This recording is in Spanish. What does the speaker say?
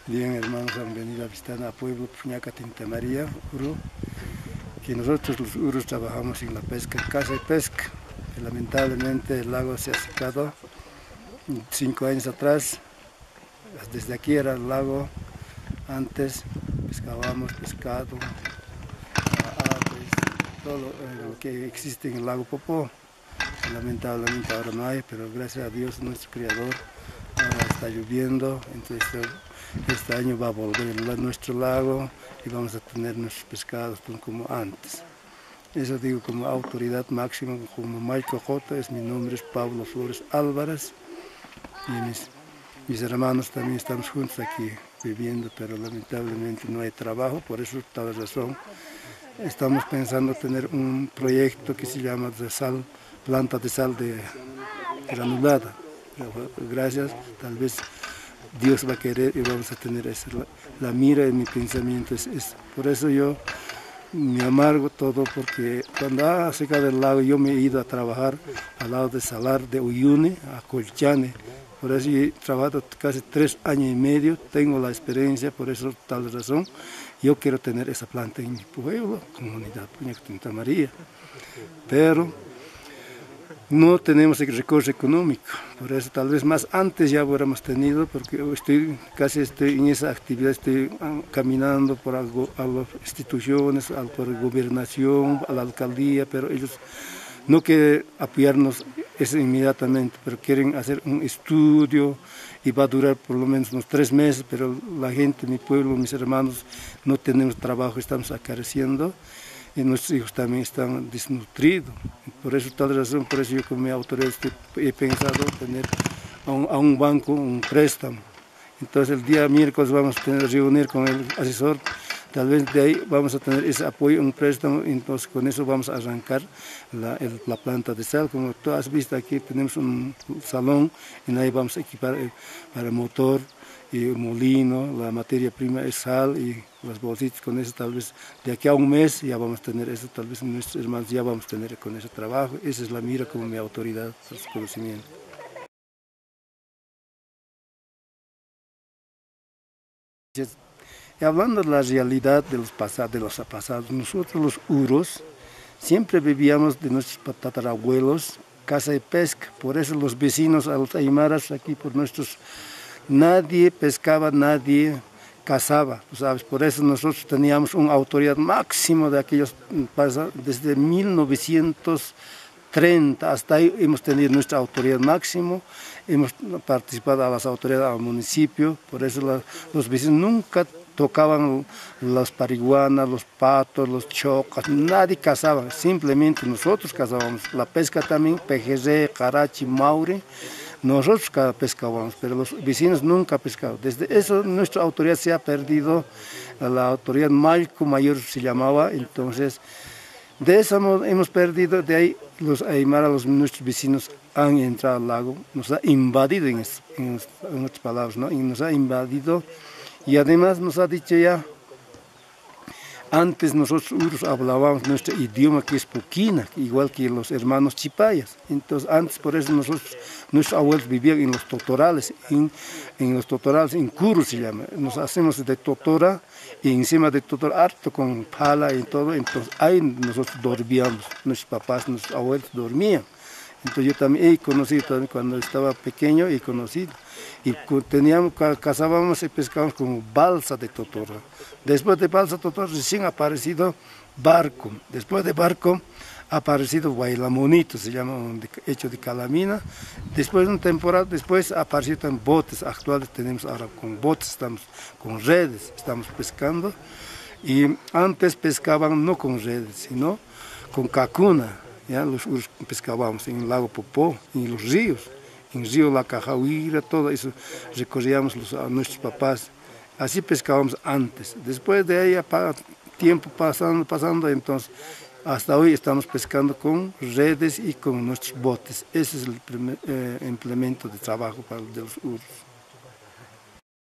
Bien, hermanos, han venido a visitar a pueblo Puñaca Tinta María, Uru, que nosotros los urus trabajamos en la pesca, caza y pesca. Y lamentablemente el lago se ha secado 5 años atrás. Desde aquí era el lago, antes pescábamos pescado, aves, todo lo que existe en el lago Popó. Lamentablemente ahora no hay, pero gracias a Dios, nuestro Creador, ahora está lloviendo, entonces este año va a volver nuestro lago y vamos a tener nuestros pescados como antes. Eso digo como autoridad máxima, como Maico J, mi nombre es Pablo Flores Álvarez y mis hermanos también estamos juntos aquí viviendo, pero lamentablemente no hay trabajo, por eso tal razón estamos pensando tener un proyecto que se llama de sal, planta de sal de granulada. Gracias, tal vez Dios va a querer y vamos a tener esa, la mira en mi pensamiento es por eso yo me amargo todo, porque cuando ha secado el lago yo me he ido a trabajar al lado de Salar de Uyuni, a Colchane. Por eso he trabajado casi 3 años y medio, tengo la experiencia, por eso tal razón yo quiero tener esa planta en mi pueblo, comunidad Puñaca Tinta María. Pero no tenemos el recurso económico, por eso tal vez más antes ya hubiéramos tenido, porque casi estoy en esa actividad, estoy caminando por algo, a las instituciones, por la gobernación, a la alcaldía, pero ellos no quieren apoyarnos eso inmediatamente, pero quieren hacer un estudio y va a durar por lo menos unos 3 meses, pero la gente, mi pueblo, mis hermanos, no tenemos trabajo, estamos acareciendo. Y nuestros hijos también están desnutridos. Por eso, tal razón, por eso yo como autoridad he pensado tener a un banco un préstamo. Entonces el día miércoles vamos a reunir con el asesor, tal vez de ahí vamos a tener ese apoyo, un préstamo, entonces con eso vamos a arrancar la planta de sal. Como tú has visto aquí tenemos un salón, y ahí vamos a equipar para motor y molino, la materia prima es sal y las bolsitas. Con eso tal vez de aquí a un mes ya vamos a tener eso, tal vez nuestros hermanos ya vamos a tener con ese trabajo. Esa es la mira como mi autoridad, su conocimiento. Y hablando de la realidad de los pasados, nosotros los uros siempre vivíamos de nuestros tatarabuelos, caza y pesca. Por eso los vecinos, a los aymaras aquí por nuestros, nadie pescaba, nadie cazaba, tú sabes. Por eso nosotros teníamos una autoridad máxima de aquellos, desde 1930 hasta ahí hemos tenido nuestra autoridad máxima, hemos participado a las autoridades al municipio, por eso los vecinos nunca tocaban las pariguanas, los patos, los chocas, nadie cazaba, simplemente nosotros cazábamos. La pesca también, pejerrey, carachi, maure, nosotros pescábamos, pero los vecinos nunca pescaban. Desde eso nuestra autoridad se ha perdido, la autoridad Malco Mayor se llamaba, entonces de esa modo hemos perdido. De ahí los aymaras, nuestros vecinos han entrado al lago, nos ha invadido en otras palabras, ¿no? Y nos ha invadido. Y además nos ha dicho ya, antes nosotros hablábamos nuestro idioma que es Puquina, igual que los hermanos chipayas. Entonces antes por eso nuestros abuelos vivían en los totorales, en los totorales, en Curu se llama. Nos hacemos de totora y encima de totora harto con pala y todo, entonces ahí nosotros dormíamos, nuestros papás, nuestros abuelos dormían. Entonces yo también he conocido, cuando estaba pequeño he conocido. Y cazábamos y pescábamos con balsa de totora. Después de balsa de totora recién ha aparecido barco. Después de barco ha aparecido guaylamonito, se llama, hecho de calamina. Después de una temporada, después ha aparecido también botes. Actuales tenemos ahora con botes, estamos con redes, estamos pescando. Y antes pescaban no con redes, sino con cacuna. Ya, los pescábamos en el lago Popó, en los ríos, en el río La Cajahuira, todo eso recorríamos a nuestros papás, así pescábamos antes. Después de ahí, tiempo pasando, entonces hasta hoy estamos pescando con redes y con nuestros botes. Ese es el primer implemento de trabajo para los uros.